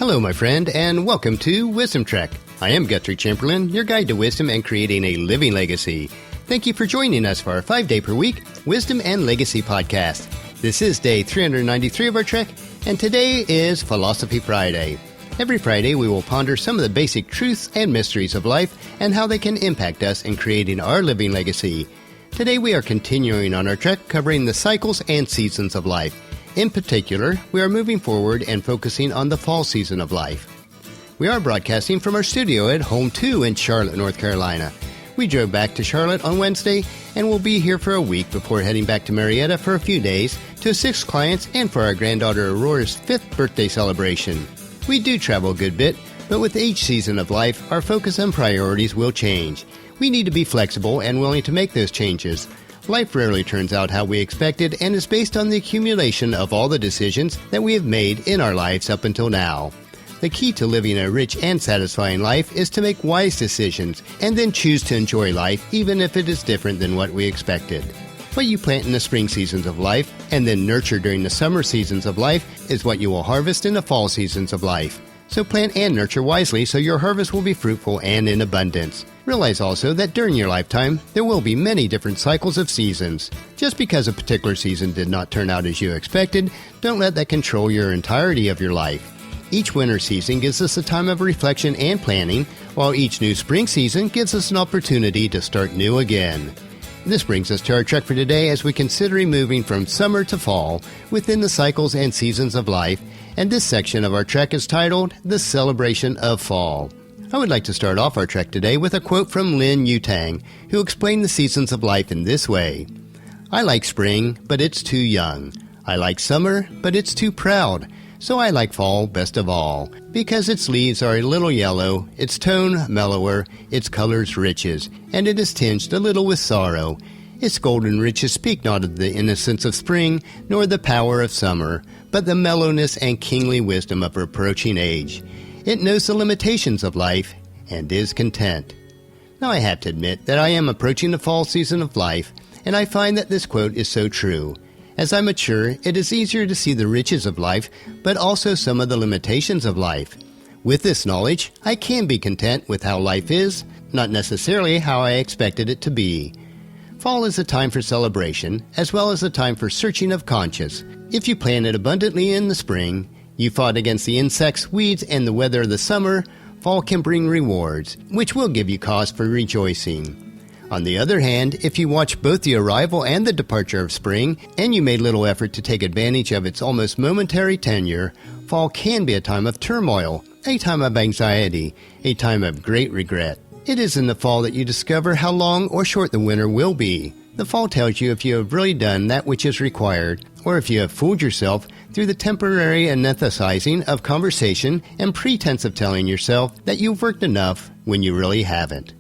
Hello, my friend, and welcome to Wisdom Trek. I am Guthrie Chamberlain, your guide to wisdom and creating a living legacy. Thank you for joining us for our 5-day-per-week Wisdom and Legacy podcast. This is day 393 of our trek, and today is Philosophy Friday. Every Friday, we will ponder some of the basic truths and mysteries of life and how they can impact us in creating our living legacy. Today, we are continuing on our trek covering the cycles and seasons of life. In particular, we are moving forward and focusing on the fall season of life. We are broadcasting from our studio at Home 2 in Charlotte, North Carolina. We drove back to Charlotte on Wednesday and will be here for a week before heading back to Marietta for a few days to assist clients and for our granddaughter Aurora's 5th birthday celebration. We do travel a good bit, but with each season of life, our focus and priorities will change. We need to be flexible and willing to make those changes. Life rarely turns out how we expected and is based on the accumulation of all the decisions that we have made in our lives up until now. The key to living a rich and satisfying life is to make wise decisions and then choose to enjoy life even if it is different than what we expected. What you plant in the spring seasons of life and then nurture during the summer seasons of life is what you will harvest in the fall seasons of life. So plant and nurture wisely so your harvest will be fruitful and in abundance. Realize also that during your lifetime, there will be many different cycles of seasons. Just because a particular season did not turn out as you expected, don't let that control your entirety of your life. Each winter season gives us a time of reflection and planning, while each new spring season gives us an opportunity to start new again. This brings us to our trek for today as we consider moving from summer to fall within the cycles and seasons of life, and this section of our trek is titled The Celebration of Fall. I would like to start off our trek today with a quote from Lin Yutang, who explained the seasons of life in this way. I like spring, but it's too young. I like summer, but it's too proud. So I like fall best of all, because its leaves are a little yellow, its tone mellower, its colors riches, and it is tinged a little with sorrow. Its golden riches speak not of the innocence of spring, nor the power of summer, but the mellowness and kingly wisdom of approaching age. It knows the limitations of life, and is content. Now I have to admit that I am approaching the fall season of life, and I find that this quote is so true. As I mature, it is easier to see the riches of life, but also some of the limitations of life. With this knowledge, I can be content with how life is, not necessarily how I expected it to be. Fall is a time for celebration, as well as a time for searching of conscience. If you planted abundantly in the spring, you fought against the insects, weeds, and the weather of the summer, fall can bring rewards, which will give you cause for rejoicing. On the other hand, if you watch both the arrival and the departure of spring, and you made little effort to take advantage of its almost momentary tenure, fall can be a time of turmoil, a time of anxiety, a time of great regret. It is in the fall that you discover how long or short the winter will be. The fall tells you if you have really done that which is required, or if you have fooled yourself through the temporary anesthetizing of conversation and pretense of telling yourself that you've worked enough when you really haven't.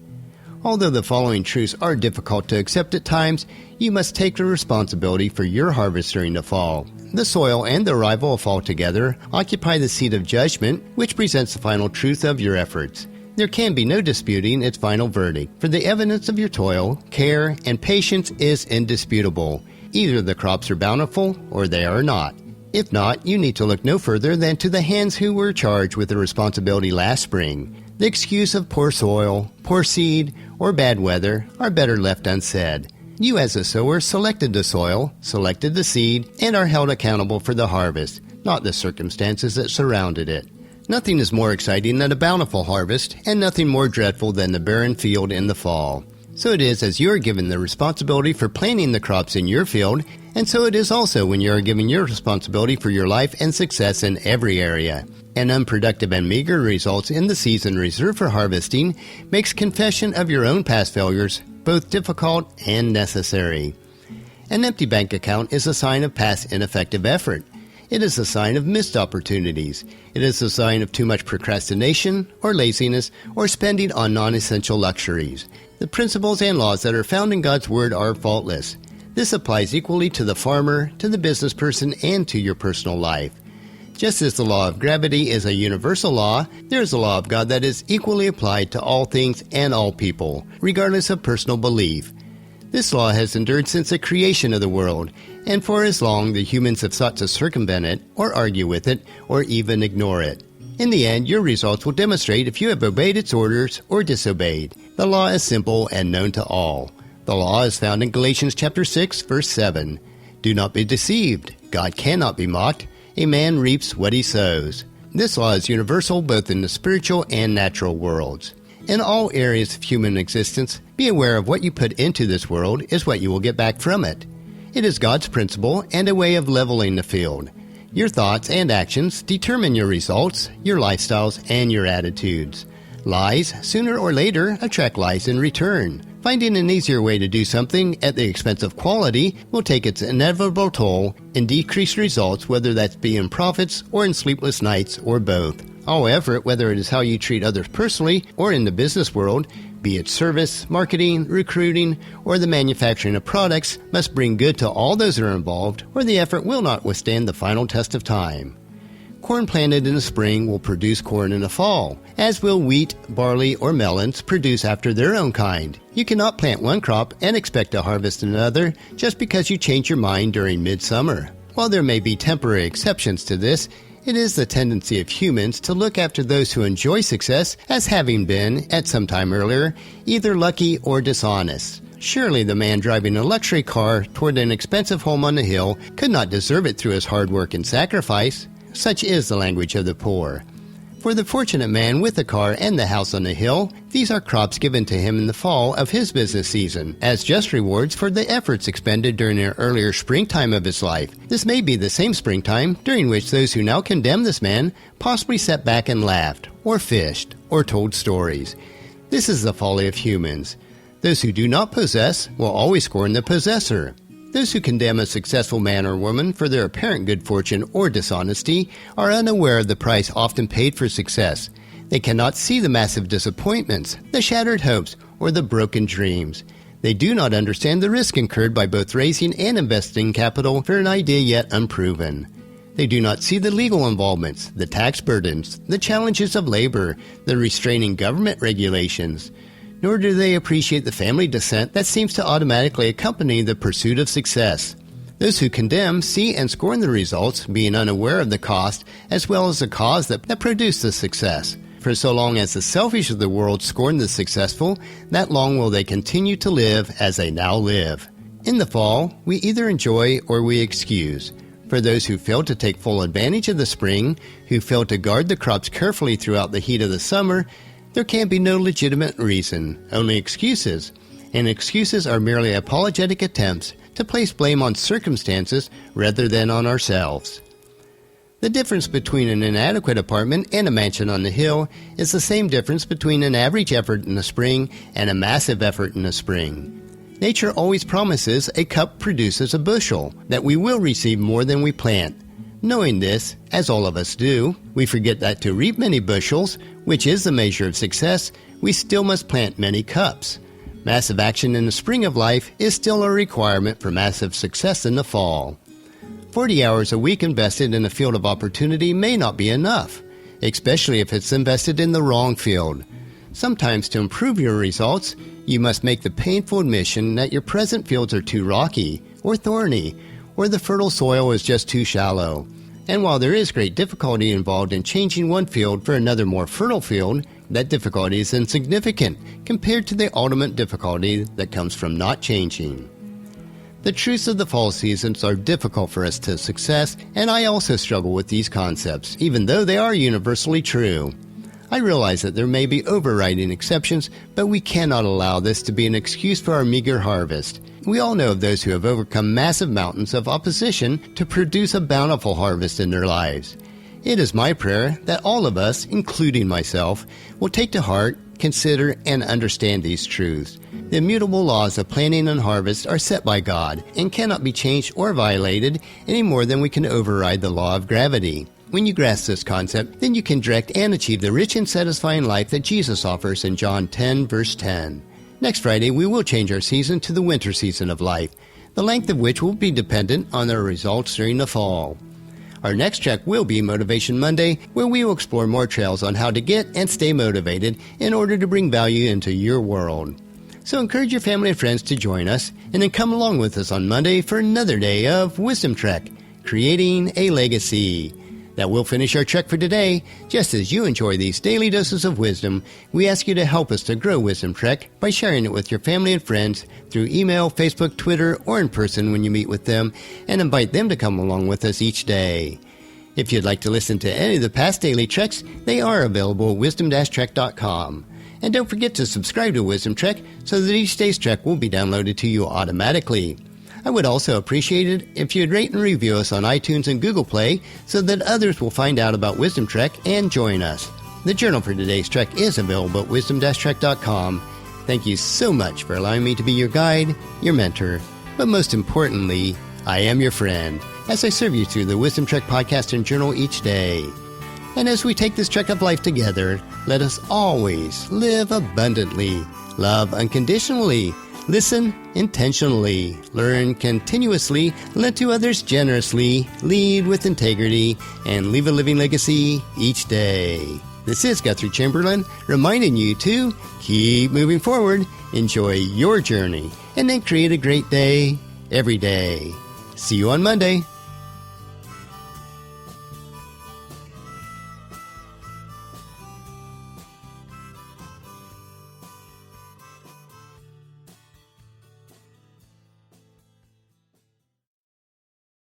Although the following truths are difficult to accept at times, you must take the responsibility for your harvest during the fall. The soil and the arrival of fall together occupy the seat of judgment, which presents the final truth of your efforts. There can be no disputing its final verdict, for the evidence of your toil, care, and patience is indisputable. Either the crops are bountiful or they are not. If not, you need to look no further than to the hands who were charged with the responsibility last spring. The excuse of poor soil, poor seed, or bad weather are better left unsaid. You as a sower selected the soil, selected the seed, and are held accountable for the harvest, not the circumstances that surrounded it. Nothing is more exciting than a bountiful harvest, and nothing more dreadful than the barren field in the fall. So it is as you are given the responsibility for planting the crops in your field, and so it is also when you are given your responsibility for your life and success in every area. An unproductive and meager results in the season reserved for harvesting makes confession of your own past failures both difficult and necessary. An empty bank account is a sign of past ineffective effort. It is a sign of missed opportunities. It is a sign of too much procrastination or laziness or spending on non-essential luxuries. The principles and laws that are found in God's Word are faultless. This applies equally to the farmer, to the business person, and to your personal life. Just as the law of gravity is a universal law, there is a law of God that is equally applied to all things and all people, regardless of personal belief. This law has endured since the creation of the world, and for as long the humans have sought to circumvent it, or argue with it, or even ignore it. In the end, your results will demonstrate if you have obeyed its orders or disobeyed. The law is simple and known to all. The law is found in Galatians chapter 6, verse 7. Do not be deceived. God cannot be mocked. A man reaps what he sows. This law is universal both in the spiritual and natural worlds. In all areas of human existence, be aware of what you put into this world is what you will get back from it. It is God's principle and a way of leveling the field. Your thoughts and actions determine your results, your lifestyles, and your attitudes. Lies, sooner or later, attract lies in return. Finding an easier way to do something at the expense of quality will take its inevitable toll in decreased results, whether that be in profits or in sleepless nights or both. All effort, whether it is how you treat others personally or in the business world, be it service, marketing, recruiting, or the manufacturing of products, must bring good to all those that are involved, or the effort will not withstand the final test of time. Corn planted in the spring will produce corn in the fall, as will wheat, barley, or melons produce after their own kind. You cannot plant one crop and expect to harvest another just because you change your mind during midsummer. While there may be temporary exceptions to this, it is the tendency of humans to look after those who enjoy success as having been, at some time earlier, either lucky or dishonest. Surely the man driving a luxury car toward an expensive home on the hill could not deserve it through his hard work and sacrifice. Such is the language of the poor. For the fortunate man with the car and the house on the hill, these are crops given to him in the fall of his business season, as just rewards for the efforts expended during the earlier springtime of his life. This may be the same springtime during which those who now condemn this man possibly sat back and laughed, or fished, or told stories. This is the folly of humans. Those who do not possess will always scorn the possessor. Those who condemn a successful man or woman for their apparent good fortune or dishonesty are unaware of the price often paid for success. They cannot see the massive disappointments, the shattered hopes, or the broken dreams. They do not understand the risk incurred by both raising and investing capital for an idea yet unproven. They do not see the legal involvements, the tax burdens, the challenges of labor, the restraining government regulations. Nor do they appreciate the family descent that seems to automatically accompany the pursuit of success. Those who condemn see and scorn the results, being unaware of the cost as well as the cause that produced the success. For so long as the selfish of the world scorn the successful, that long will they continue to live as they now live. In the fall, we either enjoy or we excuse. For those who fail to take full advantage of the spring, who fail to guard the crops carefully throughout the heat of the summer, there can be no legitimate reason, only excuses. And excuses are merely apologetic attempts to place blame on circumstances rather than on ourselves. The difference between an inadequate apartment and a mansion on the hill is the same difference between an average effort in the spring and a massive effort in the spring. Nature always promises a cup produces a bushel, that we will receive more than we plant. Knowing this, as all of us do, we forget that to reap many bushels, which is the measure of success, we still must plant many cups. Massive action in the spring of life is still a requirement for massive success in the fall. 40 hours a week invested in a field of opportunity may not be enough, especially if it's invested in the wrong field. Sometimes to improve your results, you must make the painful admission that your present fields are too rocky or thorny, or the fertile soil is just too shallow. And while there is great difficulty involved in changing one field for another more fertile field, that difficulty is insignificant compared to the ultimate difficulty that comes from not changing. The truths of the fall seasons are difficult for us to success, and I also struggle with these concepts, even though they are universally true. I realize that there may be overriding exceptions, but we cannot allow this to be an excuse for our meager harvest. We all know of those who have overcome massive mountains of opposition to produce a bountiful harvest in their lives. It is my prayer that all of us, including myself, will take to heart, consider, and understand these truths. The immutable laws of planting and harvest are set by God and cannot be changed or violated any more than we can override the law of gravity. When you grasp this concept, then you can direct and achieve the rich and satisfying life that Jesus offers in John 10, verse 10. Next Friday, we will change our season to the winter season of life, the length of which will be dependent on our results during the fall. Our next track will be Motivation Monday, where we will explore more trails on how to get and stay motivated in order to bring value into your world. So encourage your family and friends to join us, and then come along with us on Monday for another day of Wisdom Trek, Creating a Legacy. That will finish our trek for today. Just as you enjoy these daily doses of wisdom, we ask you to help us to grow Wisdom Trek by sharing it with your family and friends through email, Facebook, Twitter, or in person when you meet with them, and invite them to come along with us each day. If you'd like to listen to any of the past daily treks, they are available at wisdom-trek.com. And don't forget to subscribe to Wisdom Trek so that each day's trek will be downloaded to you automatically. I would also appreciate it if you'd rate and review us on iTunes and Google Play so that others will find out about Wisdom Trek and join us. The journal for today's trek is available at wisdom-trek.com. Thank you so much for allowing me to be your guide, your mentor, but most importantly, I am your friend as I serve you through the Wisdom Trek podcast and journal each day. And as we take this trek of life together, let us always live abundantly, love unconditionally, listen intentionally, learn continuously, lend to others generously, lead with integrity, and leave a living legacy each day. This is Guthrie Chamberlain, reminding you to keep moving forward, enjoy your journey, and then create a great day every day. See you on Monday.